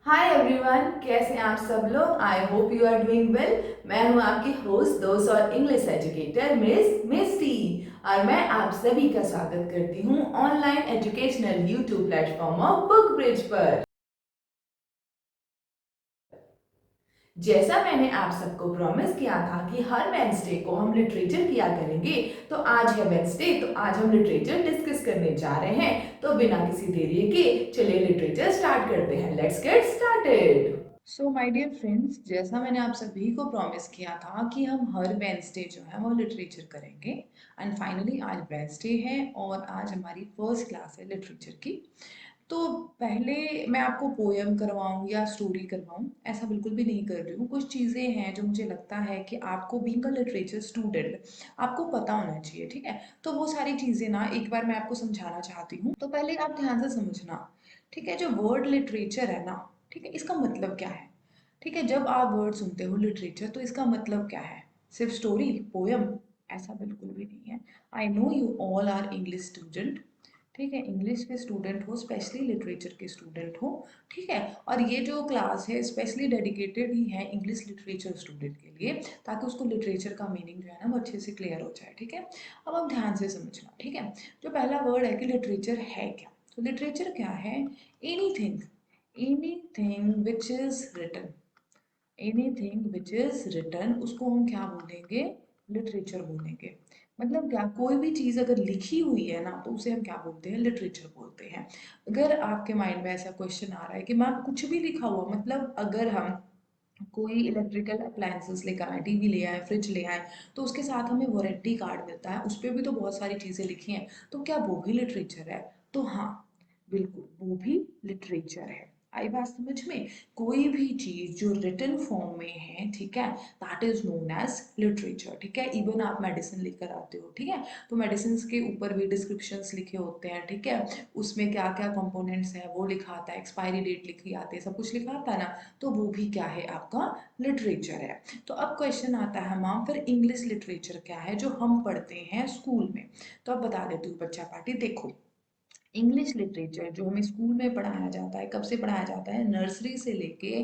Hi everyone, कैसे हैं आप सब लोग। I hope you are doing well. मैं हूं आपकी होस्ट दोस्त और इंग्लिश एजुकेटर मिस मिस्टी। और मैं आप सभी का स्वागत करती हूं online educational YouTube platform of book bridge पर। जैसा मैंने आप सबको प्रॉमिस किया था कि हर वेंसडे को हम लिटरेचर किया करेंगे, तो आज है वेंसडे, तो आज हम लिटरेचर डिस्कस करने जा रहे हैं। तो बिना किसी देरी के चलिए लिटरेचर स्टार्ट करते हैं। Let's get started. So my dear friends, जैसा मैंने आप सभी को प्रॉमिस किया था कि हम हर वेंसडे जो है वो लिटरेचर करेंगे, एंड फाइनली आज वेंसडे है और आज हमारी फर्स्ट क्लास है लिटरेचर की। तो पहले मैं आपको पोयम करवाऊँ या स्टोरी करवाऊँ, ऐसा बिल्कुल भी नहीं कर रही हूँ। कुछ चीज़ें हैं जो मुझे लगता है कि आपको बीइंग अ लिटरेचर स्टूडेंट आपको पता होना चाहिए, ठीक है। तो वो सारी चीज़ें ना एक बार मैं आपको समझाना चाहती हूँ। तो पहले आप ध्यान से समझना, ठीक है। जो वर्ड लिटरेचर है ना, ठीक है, इसका मतलब क्या है। ठीक है, जब आप वर्ड सुनते हो लिटरेचर तो इसका मतलब क्या है। सिर्फ स्टोरी, पोयम, ऐसा बिल्कुल भी नहीं है। I know you all are English student, ठीक है, इंग्लिश के स्टूडेंट हो, स्पेशली लिटरेचर के स्टूडेंट हो, ठीक है। और ये जो क्लास है स्पेशली डेडिकेटेड ही है इंग्लिश लिटरेचर स्टूडेंट के लिए, ताकि उसको लिटरेचर का मीनिंग जो है ना वो अच्छे से क्लियर हो जाए, ठीक है। अब आप ध्यान से समझना, ठीक है। जो पहला वर्ड है कि लिटरेचर है क्या, तो लिटरेचर क्या है। Anything, anything which is written, anything which is written, उसको हम क्या बोलेंगे, लिटरेचर बोलेंगे। मतलब क्या, कोई भी चीज़ अगर लिखी हुई है ना तो उसे हम क्या बोलते हैं, लिटरेचर बोलते हैं। अगर आपके माइंड में ऐसा क्वेश्चन आ रहा है कि मैम कुछ भी लिखा हुआ, मतलब अगर हम कोई इलेक्ट्रिकल अप्लायंसेस लेकर आए, टीवी ले आए, फ्रिज ले आए, तो उसके साथ हमें वारंटी कार्ड मिलता है, उस पर भी तो बहुत सारी चीज़ें लिखी हैं, तो क्या वो भी लिटरेचर है। तो हाँ, बिल्कुल वो भी लिटरेचर है। आई बात समझ में। कोई भी चीज जो रिटन फॉर्म में है, ठीक है, that is known as literature, ठीक है। इवन आप मेडिसिन लेकर आते हो, ठीक है, तो मेडिसिन के ऊपर भी डिस्क्रिप्शंस लिखे होते हैं, ठीक है। उसमें क्या क्या कंपोनेंट्स हैं वो लिखा आता है, एक्सपायरी डेट लिखी आती है, सब कुछ लिखा आता है ना, तो वो भी क्या है, आपका लिटरेचर है। तो अब क्वेश्चन आता है मैम फिर इंग्लिश लिटरेचर क्या है जो हम पढ़ते हैं स्कूल में। तो अब बता देती हूँ बच्चा पार्टी, देखो, इंग्लिश लिटरेचर जो हमें स्कूल में पढ़ाया जाता है, कब से पढ़ाया जाता है, नर्सरी से लेके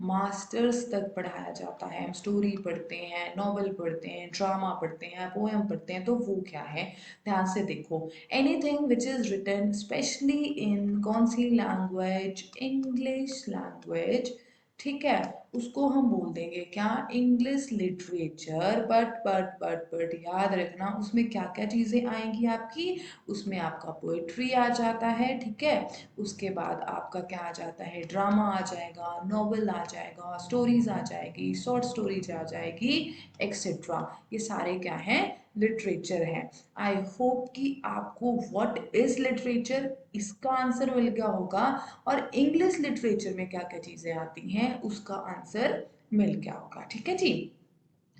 मास्टर्स तक पढ़ाया जाता है। हम स्टोरी पढ़ते हैं, नॉवल पढ़ते हैं, ड्रामा पढ़ते हैं, पोएम पढ़ते हैं, तो वो क्या है, ध्यान से देखो। Anything which is written specially in कौन सी लैंग्वेज, इंग्लिश लैंग्वेज, ठीक है, उसको हम बोल देंगे क्या, इंग्लिश लिटरेचर। बट याद रखना उसमें क्या क्या चीज़ें आएंगी आपकी, उसमें आपका पोइट्री आ जाता है, ठीक है। उसके बाद आपका क्या आ जाता है, ड्रामा आ जाएगा, नॉवल आ जाएगा, स्टोरीज आ जाएगी, शॉर्ट स्टोरीज आ जाएगी, एक्सेट्रा। ये सारे क्या हैं, लिटरेचर हैं। आई होप कि आपको व्हाट इज लिटरेचर इसका आंसर मिल गया होगा, और इंग्लिश लिटरेचर में क्या क्या चीजें आती हैं उसका आंसर मिल गया होगा, ठीक है जी।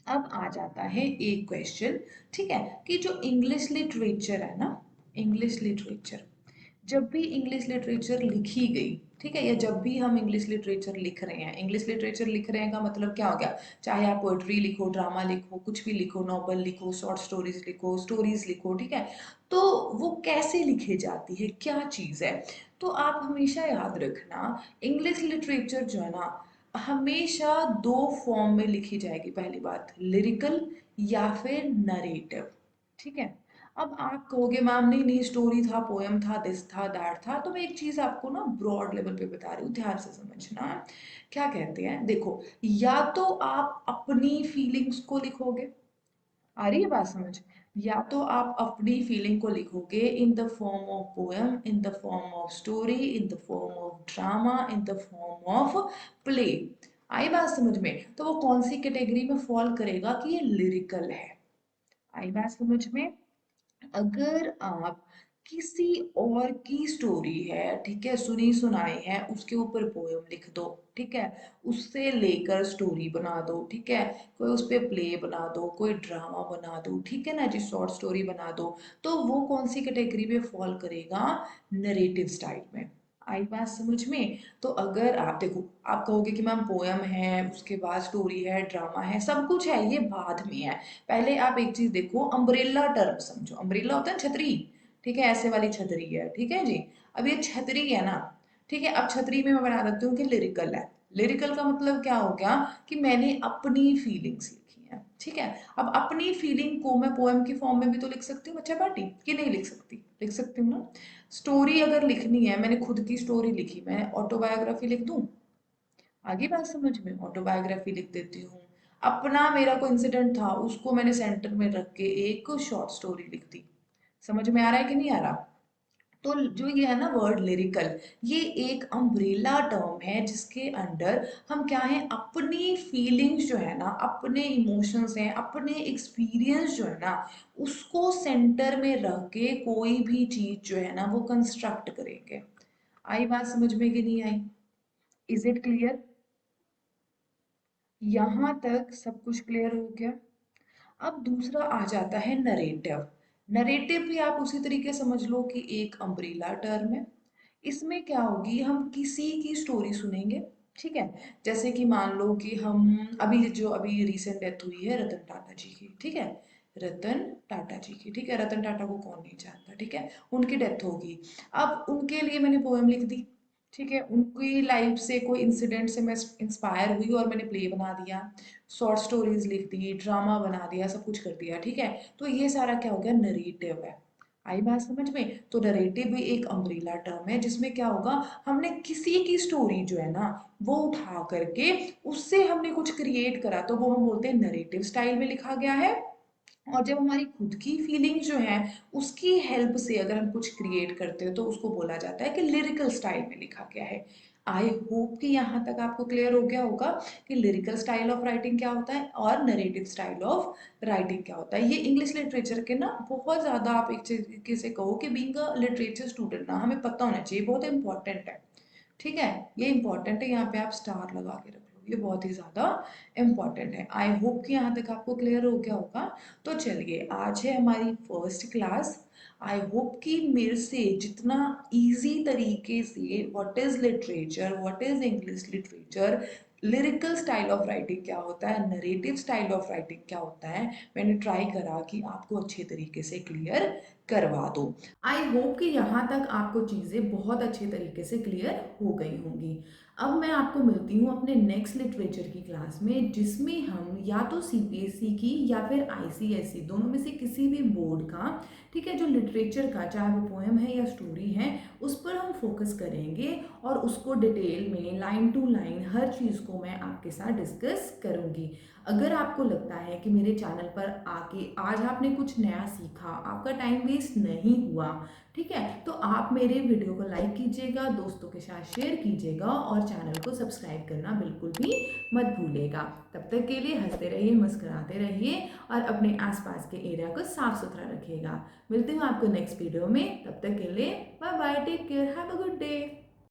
अब आ जाता है एक क्वेश्चन, ठीक है, कि जो इंग्लिश लिटरेचर है ना, इंग्लिश लिटरेचर, जब भी इंग्लिश लिटरेचर लिखी गई, ठीक है, या जब भी हम इंग्लिश लिटरेचर लिख रहे हैं, इंग्लिश लिटरेचर लिख रहे हैं का मतलब क्या हो गया, चाहे आप पोएट्री लिखो, ड्रामा लिखो, कुछ भी लिखो, नॉवल लिखो, शॉर्ट स्टोरीज लिखो, स्टोरीज लिखो, ठीक है, तो वो कैसे लिखी जाती है, क्या चीज़ है। तो आप हमेशा याद रखना, इंग्लिश लिटरेचर जो है ना, हमेशा दो फॉर्म में लिखी जाएगी। पहली बात लिरिकल या फिर नरेटिव, ठीक है। अब आप कहोगे मैम नहीं नहीं, स्टोरी था, पोएम था, दिस था, दैट था, तो मैं एक चीज आपको ना ब्रॉड लेवल पे बता रही हूँ, ध्यान से समझना। क्या कहते हैं, देखो, या तो आप अपनी फीलिंग्स को लिखोगे, आ रही है बात समझ, या तो आप अपनी फीलिंग को लिखोगे in the form of poem, in the form of story, in the form of drama, in the form of play. आई बात समझ में, तो वो कौन सी कैटेगरी में फॉल करेगा कि ये लिरिकल है। आई बात समझ में। अगर आप किसी और की स्टोरी है, ठीक है, सुनी सुनाई है, उसके ऊपर पोयम लिख दो, ठीक है, उससे लेकर स्टोरी बना दो, ठीक है, कोई उस पे प्ले बना दो, कोई ड्रामा बना दो, ठीक है ना जी, शॉर्ट स्टोरी बना दो, तो वो कौन सी कैटेगरी में फॉल करेगा, नरेटिव स्टाइल में। आई बात समझ में। तो अगर आप देखो, आप कहोगे कि मैम पोयम है, उसके बाद स्टोरी है, ड्रामा है, सब कुछ है, ये बाद में है। पहले आप एक चीज देखो, अम्ब्रेला टर्म समझो, अम्ब्रेला होता है छतरी, ठीक है, ऐसे वाली छतरी है, ठीक है जी। अब ये छतरी है ना, ठीक है। अब छतरी में मैं बना देती हूँ कि लिरिकल है। लिरिकल का मतलब क्या हो गया कि मैंने अपनी फीलिंग्स लिखी है। ठीक है। अब अपनी फीलिंग को मैं पोएम की फॉर्म में भी तो लिख सकती हूँ बच्चा पार्टी, कि नहीं लिख सकती? लिख सकती हूँ ना। स्टोरी अगर लिखनी है, मैंने खुद की स्टोरी लिखी, मैं ऑटोबायोग्राफी लिख दूँ? आगे बात समझ में? ऑटोबायोग्राफी लिख देती हूँ। अपना मेरा कोई इंसिडेंट था, उसको मैंने सेंटर में रख के एक शॉर्ट स्टोरी लिख दी। समझ में आ रहा है कि नहीं आ रहा? तो जो ये है ना वर्ड लिरिकल, ये एक अम्ब्रेला टर्म है जिसके अंडर हम क्या है, अपनी फीलिंग्स जो है ना, अपने इमोशंस हैं, अपने एक्सपीरियंस जो है ना, उसको सेंटर में रख के कोई भी चीज जो है ना वो कंस्ट्रक्ट करेंगे। आई बात समझ में कि नहीं आई? Is it clear? यहाँ तक सब कुछ क्लियर हो गया? अब दूसरा आ जाता है नरेटिव। नरेटिव भी आप उसी तरीके समझ लो कि एक अम्ब्रेला टर्म है। इसमें क्या होगी, हम किसी की स्टोरी सुनेंगे। ठीक है। जैसे कि मान लो कि हम अभी रिसेंट डेथ हुई है रतन टाटा जी की। ठीक है। रतन टाटा जी की, ठीक है, रतन टाटा को कौन नहीं जानता? ठीक है। उनकी डेथ होगी। अब उनके लिए मैंने पोएम लिख दी। ठीक है। उनकी लाइफ से कोई इंसिडेंट से मैं इंस्पायर हुई और मैंने प्ले बना दिया, शॉर्ट स्टोरीज लिख दी, ड्रामा बना दिया, सब कुछ कर दिया। ठीक है। तो ये सारा क्या हो गया, नरेटिव है। आई बात समझ में? तो नरेटिव भी एक अम्ब्रेला टर्म है जिसमें क्या होगा, हमने किसी की स्टोरी जो है ना वो उठा करके उससे हमने कुछ क्रिएट करा, तो वो हम बोलते हैं नरेटिव स्टाइल में लिखा गया है। और जब हमारी खुद की फीलिंग्स जो है उसकी हेल्प से अगर हम कुछ क्रिएट करते हो तो उसको बोला जाता है कि लिरिकल स्टाइल में लिखा गया है। आई होप कि यहाँ तक आपको क्लियर हो गया होगा कि लिरिकल स्टाइल ऑफ राइटिंग क्या होता है और नरेटिव स्टाइल ऑफ राइटिंग क्या होता है। ये इंग्लिश लिटरेचर के ना बहुत ज़्यादा, आप एक तरीके से कहो कि बीइंग अ लिटरेचर स्टूडेंट ना हमें पता होना चाहिए, बहुत इंपॉर्टेंट है। ठीक है। ये इंपॉर्टेंट है, यहाँ पे आप स्टार लगा के रख लो, ये बहुत ही ज़्यादा इंपॉर्टेंट है। आई होप कि यहाँ तक आपको क्लियर हो गया होगा। तो चलिए, आज है हमारी फर्स्ट क्लास। आई होप कि मेरे से जितना इजी तरीके से what is literature, what is English literature, lyrical style of writing क्या होता है, नरेटिव स्टाइल ऑफ राइटिंग क्या होता है, मैंने ट्राई करा कि आपको अच्छे तरीके से क्लियर करवा दो। आई होप कि यहाँ तक आपको चीज़ें बहुत अच्छे तरीके से क्लियर हो गई होंगी। अब मैं आपको मिलती हूँ अपने नेक्स्ट लिटरेचर की क्लास में, जिसमें हम या तो सीबीएसई की या फिर आईसीएसई दोनों में से किसी भी बोर्ड का, ठीक है, जो लिटरेचर का चाहे वो पोएम है या स्टोरी है, उस पर हम फोकस करेंगे और उसको डिटेल में लाइन टू लाइन हर चीज़ को मैं आपके साथ डिस्कस करूँगी। अगर आपको लगता है कि मेरे चैनल पर आके आज आपने कुछ नया सीखा, आपका टाइम वेस्ट नहीं हुआ, ठीक है, तो आप मेरे वीडियो को लाइक कीजिएगा, दोस्तों के साथ शेयर कीजिएगा और चैनल को सब्सक्राइब करना बिल्कुल भी मत भूलिएगा। तब तक के लिए हंसते रहिए, मुस्कुराते रहिए और अपने आसपास के एरिया को साफ सुथरा रखिएगा। मिलती हूँ आपको नेक्स्ट वीडियो में, तब तक के लिए bye bye, take care, have a good day.